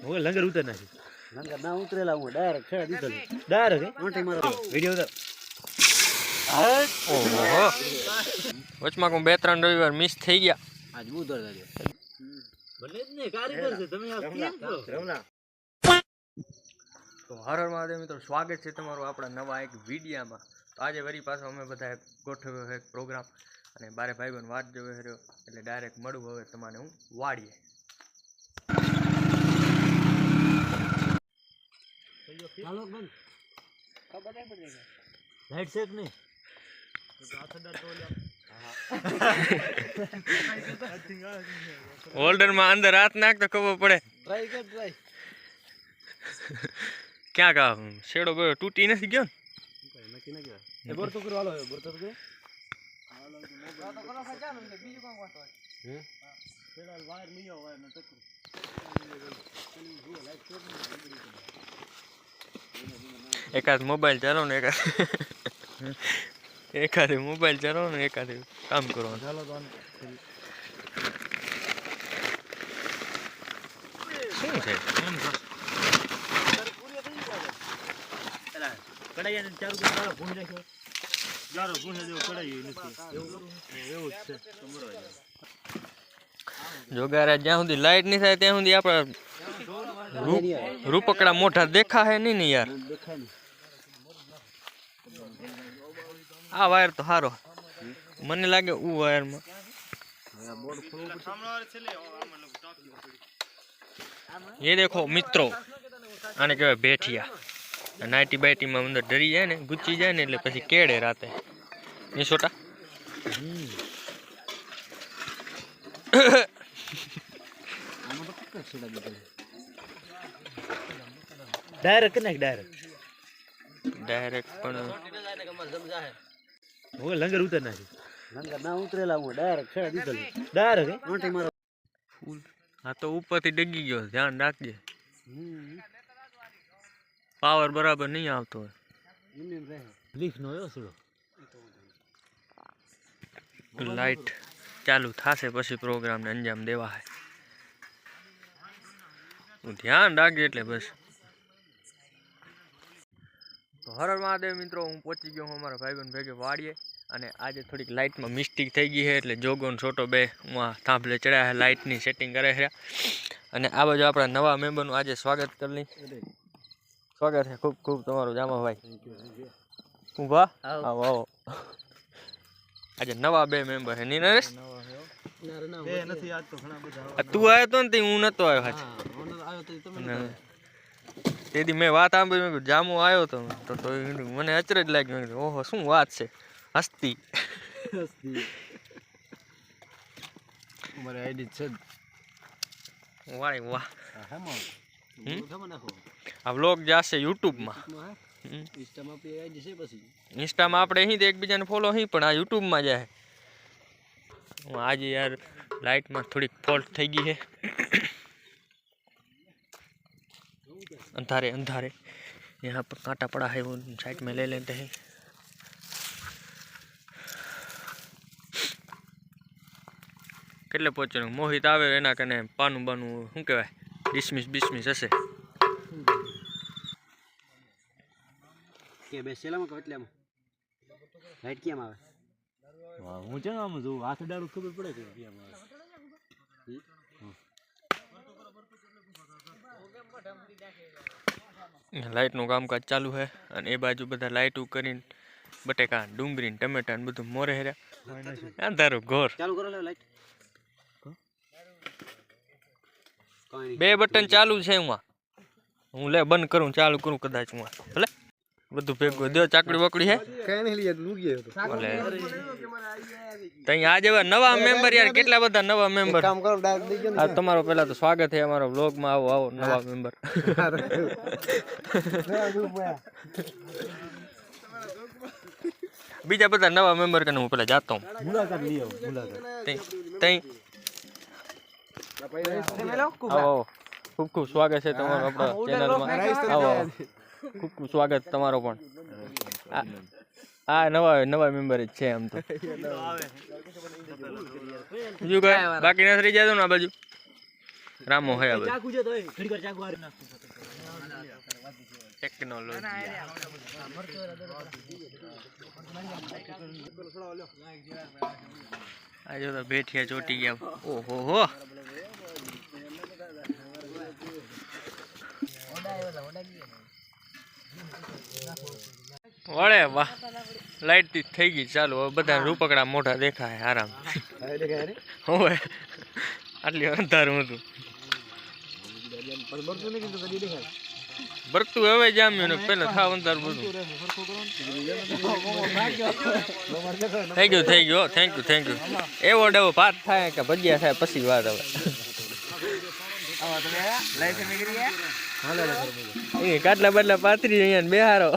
હું લંગર ઉતર નાખી. લંગર ના ઉતરેલા હું ડાયરેક્ટ છેડા દીધો. ડાયરેક્ટ આંટી મારો વિડિયો ઉતર. ઓહો વચમાં કોઈ 2-3 રવિવાર મિસ થઈ ગયા. આજ બુધવાર લાગે. ભલે જ ને કારીગર છે તમે આ કેમ છો રમલા. તો હર હર મહાદેવ મિત્રો, સ્વાગત છે તમારું આપણા નવા એક વિડીયામાં. તો આજે વરી પાછો અમે બધા ગોઠવ્યો એક પ્રોગ્રામ અને બારે ભાઈબંધ વાત જોવે રહ્યો એટલે ડાયરેક્ટ મળવું હવે તમારે હું વાડીએ. ચાલો બંધ. ખબર નહીં પડી ગઈ. લાઈટ છે કે નહીં? હોલ્ડરમાં અંદર હાથ નાખ તો ખબર પડે. ટ્રાય કર ટ્રાય. ક્યાં કા શેડો ગયો તૂટી નથી ગયો ને? નક્કી ન કહેવાય. એ બોરતો કરો હાલો બોરતો કરો. હાલો તો કરો ખજાનો ને બીજું કામ વાતો હોય. પેલા વાયર નહીં આવે ને ટકર. એકાદ મોબાઈલ ચાલો ને એકાદ મોબાઈલ ચાલો ને એકાદ કામ કરો. ચાલો તો શું છે એમ છો એલા કડાઈ ને ચારુ કે ચાલો ભૂંજ નાખ્યો. જારો ભૂંજ દેવો કડાઈ નથી એવું જ છે તમારો. જોગારા જ્યાં સુધી લાઈટ નહીં થાય ત્યાં સુધી આપણા રૂપકડા મોટા દેખાય નહીં ને યાર. દેખાય ને. આ વાયર તો સારો મને લાગે વાયરમાં. બોર્ડ ખોલવું પડશે. એ દેખો મિત્રો, આને કહેવાય ભેઠિયા. નાઇટી બાઈટીમાં અંદર ડરી જાય ને ગુચી જાય ને એટલે પછી કેળે રાતે નહીં છોટા. આમાં તો કેટલા છેડા દીધા. ડાયરેક્ટ કનેક્ટ ડાયરેક્ટ પણ હું લંગર ઉતર નાખી. લંગર ના ઉતરેલા હું ડાયરેક્ટ છેડા દીધો. ડાયરેક્ટ આંટી મારો. આ તો ઉપરથી ડગી ગયો, ધ્યાન રાખજે. પાવર બરાબર નહીં આવતો હોય. લીફ નો યો સુડો. લાઈટ ચાલુ થશે પછી પ્રોગ્રામને અંજામ દેવા હે. ધ્યાન રાખજે એટલે બસ. તો હર હર મહાદેવ મિત્રો, હું પહોંચી ગયો હું અમારા ભાઈબંધ ભેગે વાડીએ. અને આજે થોડીક લાઇટમાં મિસ્ટેક થઈ ગઈ છે એટલે જોગો ને છોટો બે હું થાંભલે ચડ્યા છે, લાઇટની સેટિંગ કરે છે. અને આ બાજુ આપણા નવા મેમ્બરનું આજે સ્વાગત કરી લઈ. સ્વાગત છે ખૂબ ખૂબ તમારું જામાભાઈ. ઊભા આવો આવો. આજે નવા 2 મેમ્બર છે ની નરેશ. બે નથી આજ તો ઘણા બધા. તું આવ્યો તો ને હું નતો આવ્યો. હાચ તેથી મેં વાત સાંભળી, મેં જામો આવ્યો તો મને અચરજ લાગ્યું. ઓહો શું વાત છે. હસ્તી અમારે આઈડી છે. વાહ વાહ. હેમાં નાખો. આ વ્લોગ જશે યુટ્યુબમાં. ઇન્સ્ટામાં આપણી આઈડી છે. પછી ઇન્સ્ટામાં આપણે અહીં એકબીજાને ફોલો અહીં, પણ આ યુટ્યુબમાં જાય. આજે યાર લાઇટમાં થોડીક ફોલ્ટ થઈ ગઈ છે. अंधारे अंधारे यहाँ पर कांटा पड़ा है, वो साइड में ले लेते हैं. કેટલે પહોંચવાનું મોહિત આવે એના કને પાનું બાનું શું કહેવાય ડિસમિસ હશે. કે બેસેલામાં કેટલામાં લાઈટ કેમ આવે? હું છે આમ જોઉં હાથ ડાળું ખબર પડે કે કેમ આવે. લાઇટનું કામકાજ ચાલુ છે અને એ બાજુ બધા લાઇટું કરીને બટેકા ડુંગળી ટમેટા ને બધું મોરે હેર્યા. અંધારું ઘોર. ચાલુ કરો લે લાઈટ. 2 બટન ચાલુ છે એમાં. હું લે બંધ કરું ચાલુ કરું કદાચ હું ભલે બધું ભેગું દો. ચાકડી બકડી હે કઈ નહીં લીધું નું ગયો તો. તઈ આજે નવા મેમ્બર યાર, કેટલા બધા નવા મેમ્બર. કામ કરો ડાયરેક્ટ દઈ ગયો. આ તમારો પહેલા તો સ્વાગત છે અમારો વ્લોગમાં. આવો આવો નવા મેમ્બર. બીજા બધા નવા મેમ્બર કને હું પેલા જાતો હું. મુલાકાત લઈ આવો મુલાકાત. તઈ આવો. ખૂબ ખૂબ સ્વાગત છે તમારું આપણા ચેનલમાં. આવો ખૂબ ખૂબ સ્વાગત તમારો પણ. આ નવા મેમ્બર જ છે આમ તો. બીજું કઈ બાકી નથી રહી જતો ને આ બાજુ. રામો હે આ બધું ચાકુ છે તો ઘડી કર ચાકુ હારી નાખતું ટેકનોલોજી આ જો તો બેઠિયા ચોટી ગયા ઓહો હો વળે વાહ લાઈટ થઈ ગઈ ચાલુ હવે બધા રૂપકડા મોઢા દેખાય આરામ હવે આટલી અંધારું હતું બરતું હવે જામ્યું ને પેલા થાવ અંધારું બધું થઈ ગયું થેન્ક યુ એવો ડેવો ભાત થાય કે ભજીયા થાય પછી વાત હવે એ કાટલા બાટલા પાથરી અહીંયા બેહારો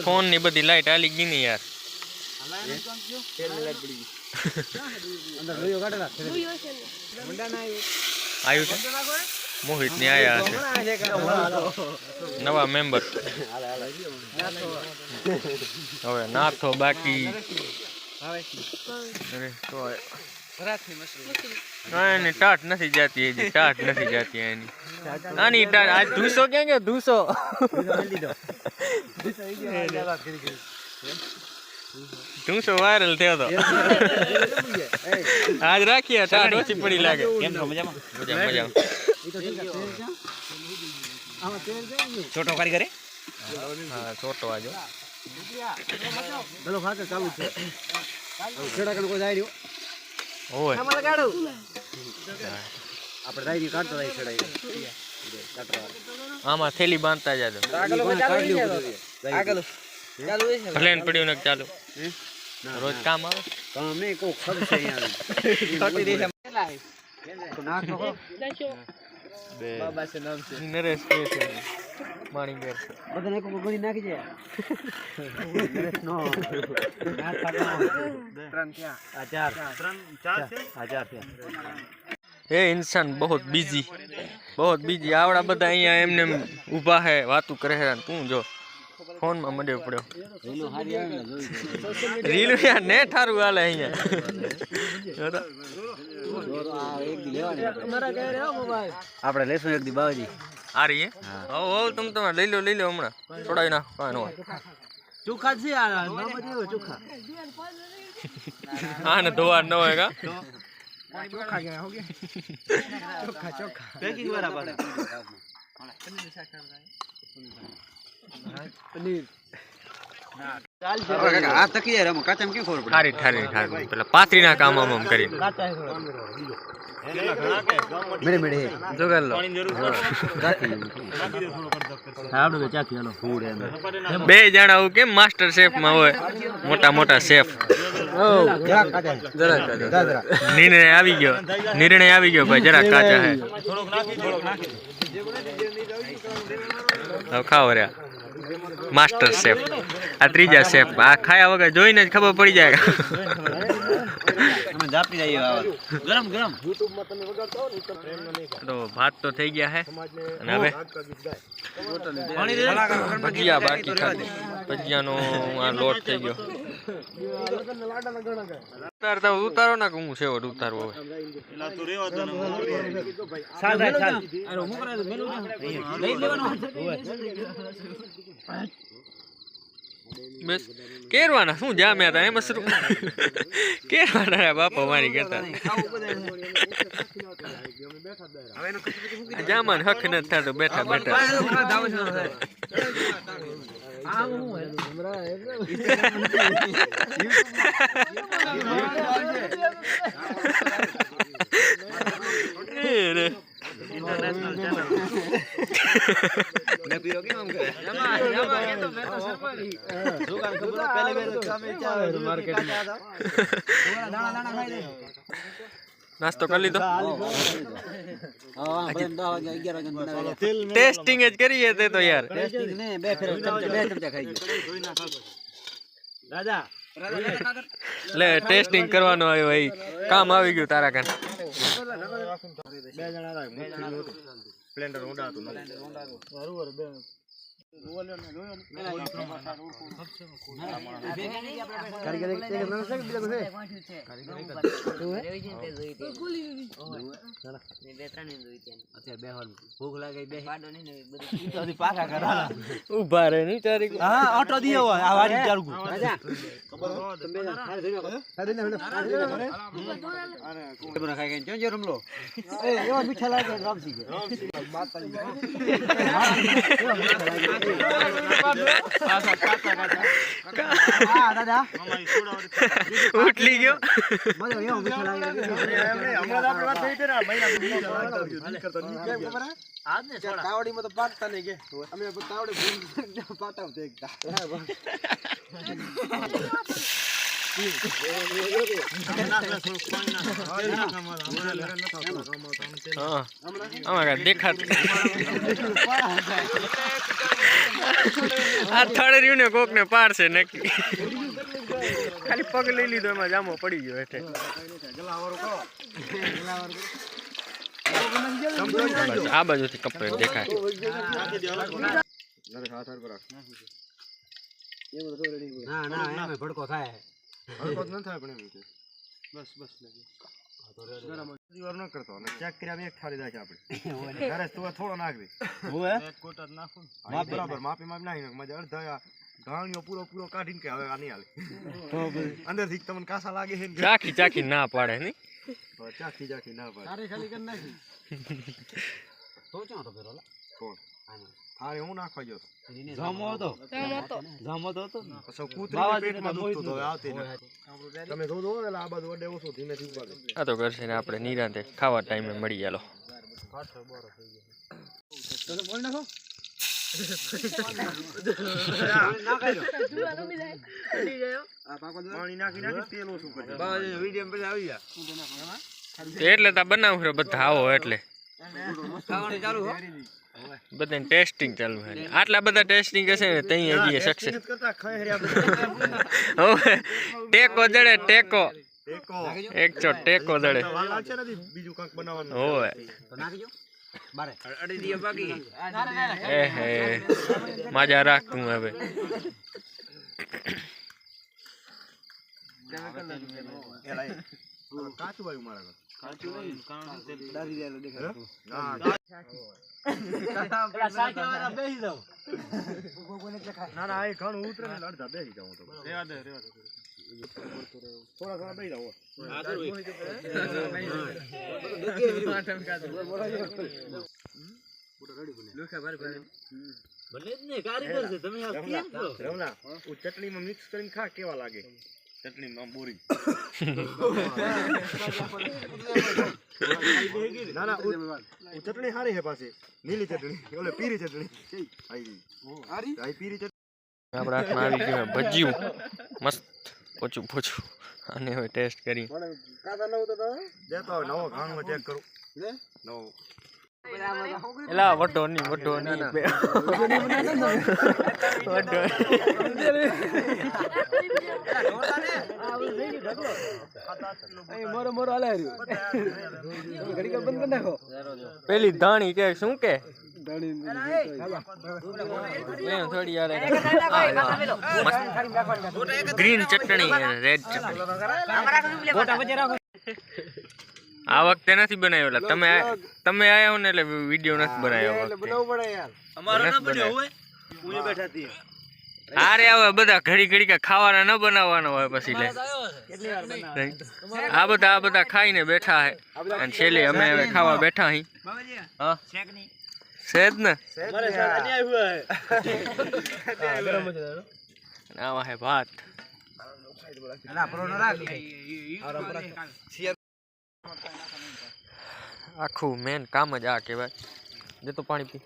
ફોન ની બધી લાઈટ આલી ગઈ ને યાર આવ્યું છે મોહિત ની આયા છે નવા મેમ્બર હવે નાથો બાકી એની ટાટ નથી જાતી એની ટાટ નથી જાતી એની આની ટાટ આજ 200 ક્યાં ગયો 200 વાયરલ થયો તો આજ રાખીએ ટાટ ઓછી પડી લાગે કેમ છો મજામાં છોટો કારીગરે હા છોટો આજો ચલો ખાતે ચાલુ છે છેડા કણ કોઈ જાય રહ્યો ઓય આપણે દાઈ કાઢતો દાઈ છેડા આમાં થેલી બાંધતા જાજો આગળ ચાલુ છે પ્લેન પડ્યું ને ચાલુ રોજ કામ આવે કામ નહીં કો ખબ છે અહીંયા તો નાખ નો બાબા છે નામ છે નરેશ કે છે માણીગર બધાને એક ગોળી નાખી દે નરેશ નો ના ખાતા 3 થયા 4 છે ये इंसान बहुत बिजी आवड़ा बदा अँ एमने ऊभा है वातू करे है तू जो फोन में मडे पड़ो रील यार नेट हारू हाले अँ આપણે લેશું એક દી બાવાજી आ रही है ओ तुम ले लो हमणा छोड़ा ना काय नो ચોખા છે આ બાબા દેવો ચોખા हां ने दोवार न होएगा ચોખા કે હો ગયા ચોખા પેકિંગ વાળા પાડે પનીર ચાલ છે આ તકી જાય રમ કાચમ કેમ ખબર પડે ઠારી પેલા પાતરી ના કામ આમ કરી કાચા મેડે મેડે જો કર લો આપણે ચાખી હાલો ફૂડ એમ બે જણા આવું કેમ માસ્ટર શેફ માં હોય મોટા શેફ નિર્ણય આવી ગયો ભાઈ જરાક કાચા હે હવે ખાઓ રહ્યા માસ્ટર શેફ આ ત્રીજા શેફ આ ખાયા વગર જોઈને જ ખબર પડી જાય જાપી જઈએ ગરમ તો ભાત તો થઈ ગયા હે અને હવે ભજીયા બાકી ખાલી ભજીયાનો આ લોટ થઈ ગયો ઉતારો ના હું છે ઉતારવો હવે બસ કેરવાના શું જામ્યા હતા એમ શરૂ કેરવાના બાપા મારી કરતા જામાન હક નથી થતો બેઠા नाश्तो कर ली तो टेस्टिंग ज करी है ते तो यार टेस्टिंग ने बे चमचा खाई રાજા લે ટેસ્ટિંગ કરવાનું આવ્યો ભાઈ કામ આવી ગયું તારા કાન 2 જણા રાખ સ્પ્લેન્ડર હોન્ડા હતું બરોબર બે ભૂખ લાગે બે ઉભા રહે નહીં તારી હા ઓટો દીયો આ વાડી ચાલુ રાજા ખબર ખાઈ ગઈ જો રમલો એ એવા મીઠા લાગે રામસી કે હા દાદા ઉઠલી ગયો મને એવા મીઠા લાગે હમણાં આપણે વાત થઈ હતી ને મહિના કરતો આજ ને કાવડીમાં તો પાકતા નહીં કે અમે કાવડી પાટાવતા એકતા આમાં દેખાત આ થડ રહ્યું ને કોક ને પાડશે નક્કી ખાલી પગ લઈ લીધો એમાં જામો પડી ગયો એટલે આ બાજુથી કપડે દેખાય ના ના એમ ભડકો થાય ભડકો ન થાય પણ એમ બસ બસ દીવાર ન કરતો અને ચેક કર્યા એક થાળી રાખી આપણે ઘરે તો થોડો નાખવી હોવે એક કોટ જ નાખું માપ બરાબર માપી નાખી મજા અડધા ઘાણીઓ પૂરો કાઢીને કે હવે આ નહીં હાલે અંદરથી તમને કાસા લાગે છે ચાખી ચાખી ના પાડે નહીં ચાખી ના પાડે તારે ખાલી કરી નાખી તો ક્યાં તો પેલો કોણ થાળી હું નાખવા ગયો જામો હતો પછી કૂતરી પેટમાં દુખતું તો આવતી ને તમે જોજો એટલે આ બાજુ અડે ઓછો ધીમે થી ઉપાડે આ તો કરશે ને આપણે નિરાંતે ખાવા ટાઈમે મળી ચાલો તો બોલ નાખો પાણી નાખી તેલ ઓછું કરી વિડીયો પછી આવી જા એટલે તા બનાવું છે બધા આવો એટલે ખાવાનું ચાલુ હો બધાને ટેસ્ટિંગ ચાલુ છે આટલા બધા ટેસ્ટિંગ હશે ને તઈ હજી સક્સેસ કરતા ખહેર્યા હવે ટેકો દડે ટેકો ટેકો એક ચો ટેકો દડે વાલ છે ને બીજું કાંક બનાવવાનું હોવે તો નાખીજો બારે અડી દીયો બાકી એ હે મજા રાખ તું હવે કાચું વાયું મારા કાચું નહીં કારણ તેલ દારી દેલો દેખાતો હા પેલા સાયકલ વાળા બેસી જાવ ના ના એ ઘણું ઉતરે ને અડધા બેસી જાવ તો રેવા દે થોડા બેસી જાવ ચટણીમાં મિક્સ કરીને ખા કેવા લાગે ચટણીમાં બોરી ના ના ચટણી સારી છે પાછી નીલી ચટણી ઓલે પીરી ચટણી આઈ પીરી ચટણી આપણા હાથમાં આવી ગયું ભજીયું મસ્ત પોચું પોચું અને હવે ટેસ્ટ કરી દેતો હવે નવો ઘાણમાં ચેક કરું નવો એલા વટો ની પેલી ધાણી કે શું કે થોડી ગ્રીન ચટણી રેડ ચટણી આ વખતે નથી બનાવ્યો તમે આયા હો ને એટલે વિડિયો નથી બનાવ્યો અરે હવે બધા ઘડી કે ખાવાના ન બનાવવાના હોય પછી લે આ બધા ખાઈને બેઠા હે અને છેલ્લે અમે હવે ખાવા બેઠા હી હા સેજ ને આવા હે ભાત આખું મેન કામ જ આ કહેવાય જતો પાણી પી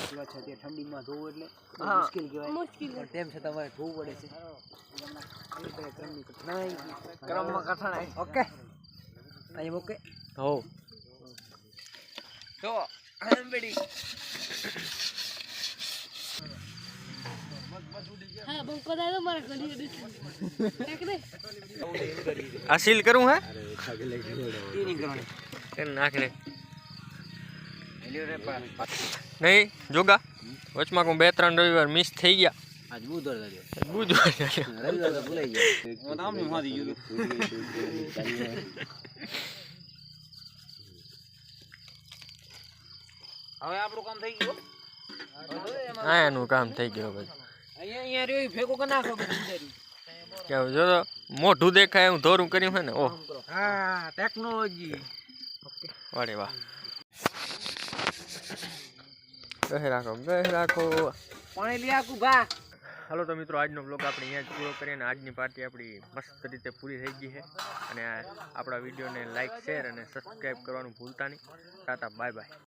ઠંડીમાં ધોવું એટલે મુશ્કેલ કહેવાય મુશ્કેલ તેમ છતાં તમારે ધોવું પડે છે ક્રમમાં કઠણાઈ ઓકે આઈ ઓકે હો તો આઈ એમ રેડી આ સીલ કરું હે ઈ નહીં કરવાની કરી નાખ રે નહીં જોગા વચમાં કોઈ 2-3 રવિવાર મિસ થઈ ગયા આજ બુધવાર લાગ્યો બુધવાર રવિવાર તો ભૂલાઈ ગયો હું નામ ની મારી ગયો હવે આપણું કામ થઈ ગયું આયાનું કામ થઈ ગયું બધું અહીંયા રહ્યો ભેગો કરી નાખો કેવું જો તો મોઢું દેખાય હું ધોરું કર્યું છે ને ઓહ હા ટેકનોલોજી વારે વાહ ગહે રાખો પાણી લઈ આકું ભા હાલો તો મિત્રો આજનો બ્લોગ આપણે અહીંયા જ પૂરો કરીએ અને આજની પાર્ટી આપણી મસ્ત રીતે પૂરી થઈ ગઈ છે અને આપણા વિડીયોને લાઇક શેર અને સબસ્ક્રાઈબ કરવાનું ભૂલતા નહીં ટાટા બાય બાય